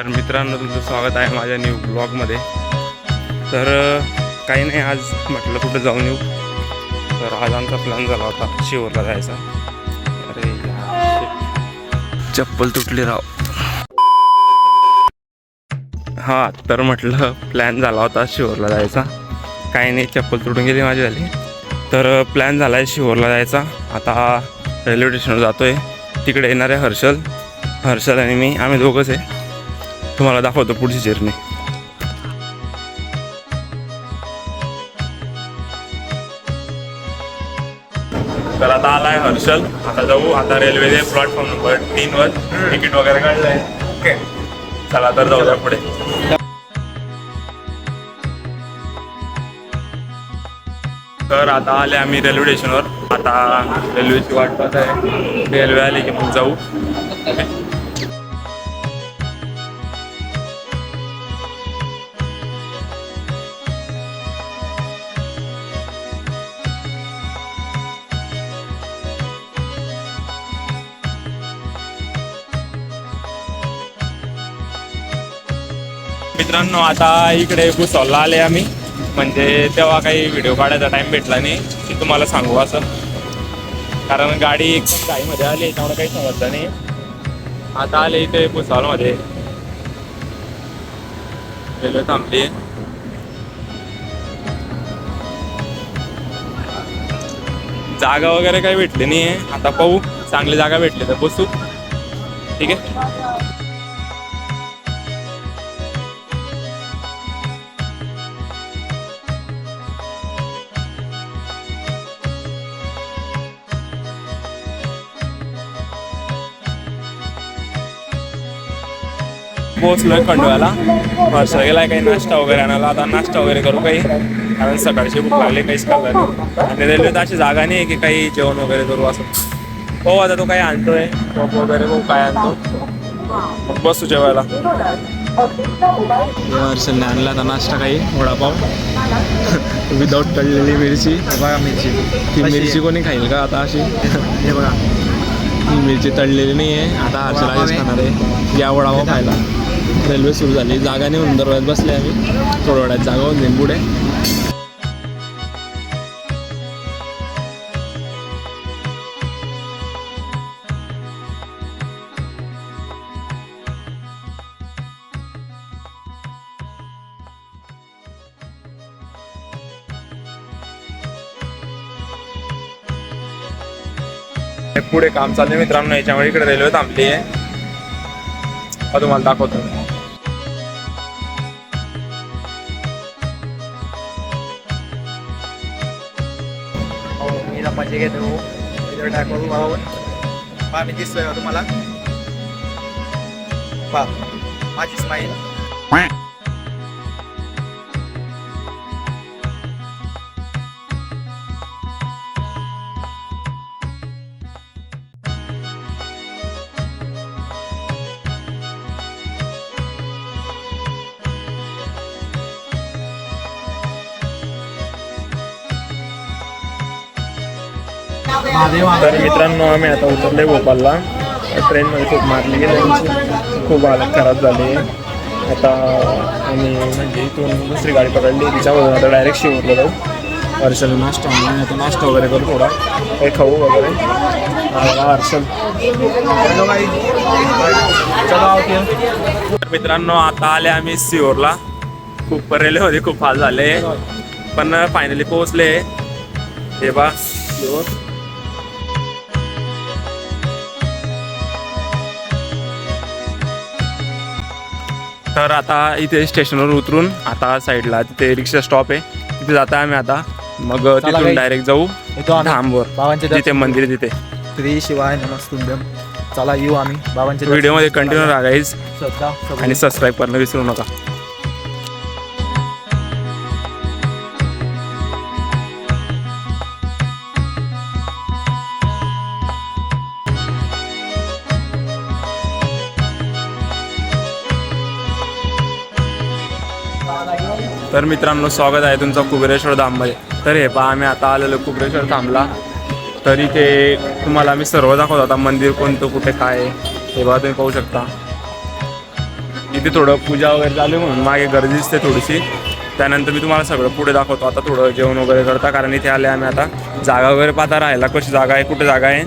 तर मित्रांनो, तुमचं स्वागत आहे माझ्या न्यू ब्लॉगमध्ये. तर काही नाही, आज म्हटलं कुठं जाऊन येऊ. तर आज आमचा प्लॅन झाला होता शिवरला जायचा. अरे चप्पल तुटली राव. हां, तर म्हटलं प्लॅन झाला होता शिवरला जायचा. काही नाही, चप्पल तुटून गेली माझी झाली. तर प्लॅन झाला आहे शिवरला जायचा. आता रेल्वे स्टेशनवर जातो आहे. तिकडे येणार आहे हर्षल आणि मी, आम्ही दोघंच आहे. तुम्हाला दाखवतो पुढची जर्नी. तर आता आला आहे हर्षल. आता जाऊ. आता रेल्वेने प्लॅटफॉर्म नंबर 3वर तिकीट वगैरे काढलं आहे. ओके, चला तर जाऊया पुढे. तर आता आले आम्ही रेल्वे स्टेशनवर. आता रेल्वेची वाट पाहत आहे. रेल्वे आली की मग जाऊ. ओके. मित्रांनो, आता इकडे भुसावळला आले आम्ही. म्हणजे तेव्हा काही व्हिडिओ काढायचा टाईम भेटला नाही की तुम्हाला सांगू असं, कारण गाडी एकदम घाईमध्ये आली, त्यामुळे काही समजलं नाही. आता आले इथे भुसावळमध्ये. रेल्वे थांबली. जागा वगैरे काही भेटली नाही आहे. आता पाहू, चांगली जागा भेटली तर बसू. ठीक आहे. पोहोचलोय खंडव्याला. हर्ष गेलाय काही नाश्ता वगैरे आणायला. आता नाश्ता वगैरे करू काही, कारण सकाळची भूक लागली, काहीच खाल्लं नाही. आणि रेल्वेत अशी जागा नाही की काही जेवण वगैरे करू असं. हो, आता तो काही आणतोय पप वगैरे, भाऊ काय आणतो, मग बसू जेवायला. हर्षलने आणला आता नाश्ता, काही वडापाव विदाऊट तळलेली मिरची. बघा मिरची, ती मिरची कोणी खाईल का आता अशी? हे बघा, ही मिरची तळलेली नाही आहे. आता हर्षला खाणार आहे. या वडापाव खायला. रेल्वे सुरू झाली. जागा नाही म्हणून दरवाज्यात बसले आम्ही. थोड्या वेळात जागा होऊन जाईल पुढे. पुढे काम चालू आहे मित्रांनो, याच्यामुळे इकडे रेल्वे थांबली आहे. तुम्हाला दाखवतो. मी मजा घेतो. टाकून पहा, मी दिसतोय का तुम्हाला? पहा माझी स्माईल. तर मित्रांनो, आम्ही आता उतरले भोपाळला. ट्रेनमध्ये खूप मारली गेली, खूप हालत खराब झाली. आता आम्ही म्हणजे इथून दुसरी गाडी पकडली, तिच्यामधून आता डायरेक्ट शिवरला जाऊ. हर्षल नाश्ता आणला, आता नाश्ता वगैरे करू, थोडा काही खाऊ वगैरे. हर्षल मित्रांनो, आता आले आम्ही सिहोरला. खूप रेल्वेमध्ये खूप हाल झाले, पण फायनली पोहोचले. हे बा सिहोर. तर आता इथे स्टेशनवर उतरून आता साईडला तिथे रिक्षा स्टॉप आहे, तिथे जाता आम्ही आता. मग तिथून डायरेक्ट जाऊ धामवर, तिथे मंदिर तिथे. श्री शिवाय नमस्तुभ्यम. चला येऊ आम्ही बाबांच्या व्हिडिओमध्ये कंटिन्यू राहा गाईज, आणि सबस्क्राईब करणं विसरू नका. तर मित्रांनो, स्वागत आहे तुमचं कुबेरेश्वर धाममध्ये. तर हे पहा, आम्ही आता आलेलो कुबेरेश्वर धामला. तर इथे तुम्हाला मी सर्व दाखवतो. आता मंदिर कोणतं, कुठे काय आहे हे बघा, तुम्ही पाहू शकता. इथे थोडं पूजा वगैरे चालू आहे म्हणून मागे गर्दी दिसते थोडीशी. त्यानंतर मी तुम्हाला सगळं पुढे दाखवतो. आता थोडं जेवण वगैरे करता, कारण इथे आले आम्ही आता जागा वगैरे पाहता राहायला कशी जागा आहे, कुठे जागा आहे,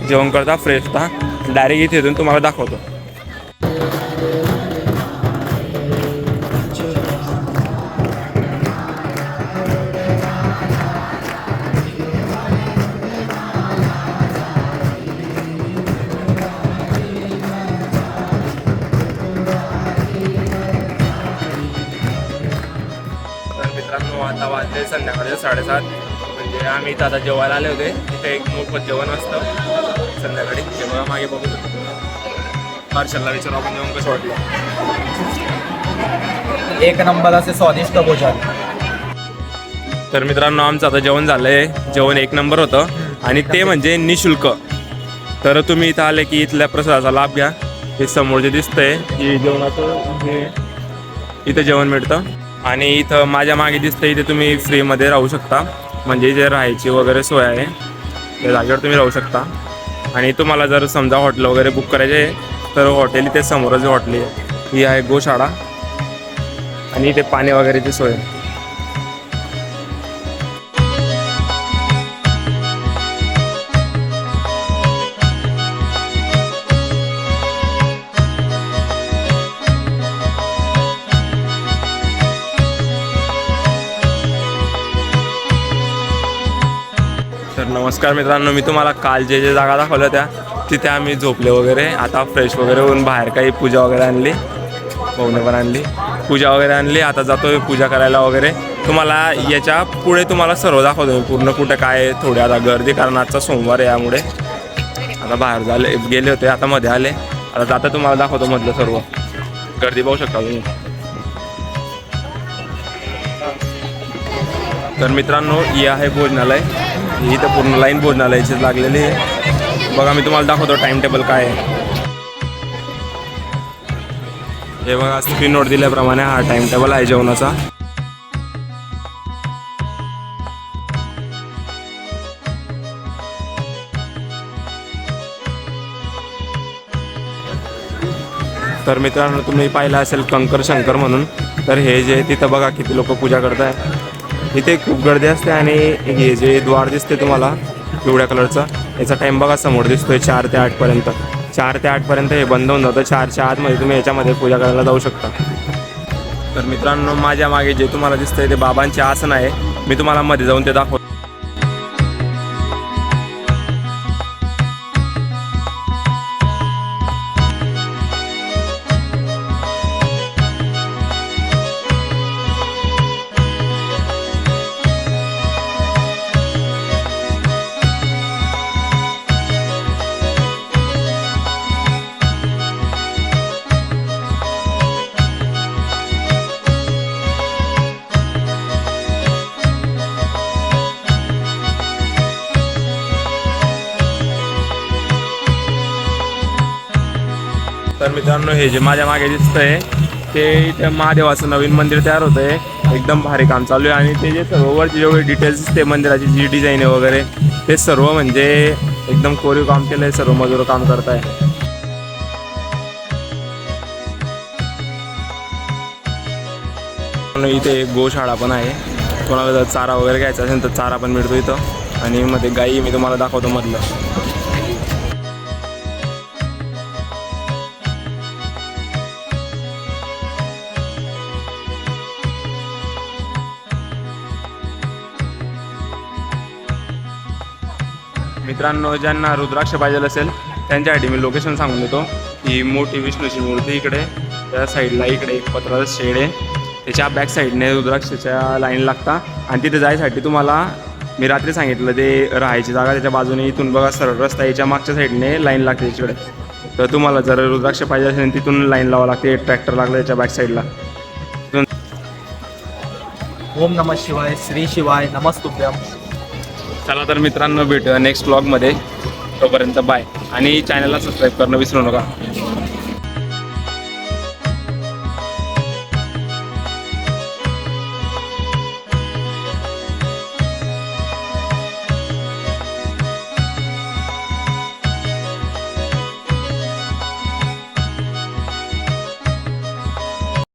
जेवण करता फ्रेश होता. डायरेक्ट इथे येऊन तुम्हाला दाखवतो. मित्रांनो आता वाजले संध्याकाळचे 7:30. म्हणजे आम्ही इथं आता जेवायला आले होते. इथे एक मोफत जेवण असतं संध्याकाळी, जेव्हा मागे बघू शकतो. पार्शलला विचारू आपण जेवण कसं वाटलं. एक नंबर असे स्वादिष्ट भोजन. तर मित्रांनो आमचं आता जेवण झालंय. जेवण एक नंबर होतं आणि ते म्हणजे निशुल्क. तर तुम्ही इथं आले की इथल्या प्रसादाचा लाभ घ्या. हे समोर जे दिसतंय की जेवणाचं हे इथं जेवण मिळतं. आणि इथं माझ्या मागे दिसतं इथे तुम्ही फ्रीमध्ये राहू शकता. म्हणजे जे राहायची वगैरे सोय आहे त्या जागेवर तुम्ही राहू शकता. आणि तुम्हाला जर समजा हॉटेल वगैरे बुक करायचे तर हॉटेल इथे समोरच हॉटेल ही आहे गोशाळा. आणि इथे पाणी वगैरेची सोय. तर नमस्कार मित्रांनो, मी तुम्हाला काल जे जागा दाखवल्या त्या तिथे आम्ही झोपले वगैरे. आता फ्रेश वगैरे होऊन बाहेर काही पूजा वगैरे आणली, भाऊने पण आणली पूजा वगैरे आणली. आता जातोय पूजा करायला वगैरे. तुम्हाला याच्या पुढे तुम्हाला सर्व दाखवतो मी पूर्ण कुठे काय. थोडी आता गर्दी, कारण आजचा सोमवार आहे यामुळे. आता बाहेर गेले होते, आता मध्ये आले. आता जाता तुम्हाला दाखवतो मधलं सर्व. गर्दी पाहू शकता तुम्ही. तर मित्रांनो हे आहे भोजनालय. इथं पूर्ण लाईन भोजनालयाची लागलेली आहे. बघा मी तुम्हाला दाखवतो टाइम टेबल काय आहे. हे बघा स्क्रीनवर दिल्याप्रमाणे हा टाइम टेबल आहे जेवणाचा. तर मित्रांनो तुम्ही पाहिलं असेल कंकर शंकर म्हणून. तर हे जे तिथं बघा किती लोक पूजा करत आहे. इथे खूप गर्दी असते. आणि हे जे द्वार दिसते तुम्हाला पिवळ्या कलरचं, याचा टाईम बघा समोर दिसतोय 4 ते 8पर्यंत. 4 ते 8पर्यंत हे बंद होऊन जातं. 4च्या आतमध्ये तुम्ही याच्यामध्ये पूजा करायला जाऊ शकता. तर मित्रांनो माझ्या मागे जे तुम्हाला दिसतंय ते बाबांचे आसन आहे. मी तुम्हाला मध्ये जाऊन ते दाखवतो. तर मित्रांनो हे जे माझ्या मागे दिसतंय ते इथे महादेवाचं नवीन मंदिर तयार होतं आहे. एकदम भारी काम चालू आहे. आणि ते जे सर्ववरचे जेवढे डिटेल्स दिसते मंदिराची जी डिझाईन आहे वगैरे ते सर्व म्हणजे एकदम कोरीव काम केलं आहे. सर्व मजूर काम करत आहे. इथे गोशाळा पण आहे. कोणाला जर चारा वगैरे घ्यायचा असेल तर चारा पण मिळतो इथं. आणि मध्ये गाई मी तुम्हाला दाखवतो मधलं. मित्रांनो ज्यांना रुद्राक्ष पाहिजे असेल त्यांच्यासाठी मी लोकेशन सांगून देतो. ही मोठी विष्णूची मूर्ती इकडे त्या साईडला इकडे एक पत्राचं शेड आहे. त्याच्या बॅक साईडने रुद्राक्षाच्या लाईन लागता. आणि तिथे जायसाठी तुम्हाला मी रात्री सांगितलं ते राहायची जागा त्याच्या बाजूने इथून बघा सरळ रस्ता याच्या मागच्या साईडने लाईन लागते तिकडे. तर तुम्हाला जर रुद्राक्ष पाहिजे असेल तिथून लाईन लावावं लागते. ट्रॅक्टर लागलं त्याच्या बॅक साईडला. ओम नमः शिवाय, श्री शिवाय, नमस्तुभ्यम. चला तर मित्रांनो भेटूया नेक्स्ट व्लॉगमध्ये. तोपर्यंत बाय. आणि चॅनलला सबस्क्राईब करणं विसरू नका.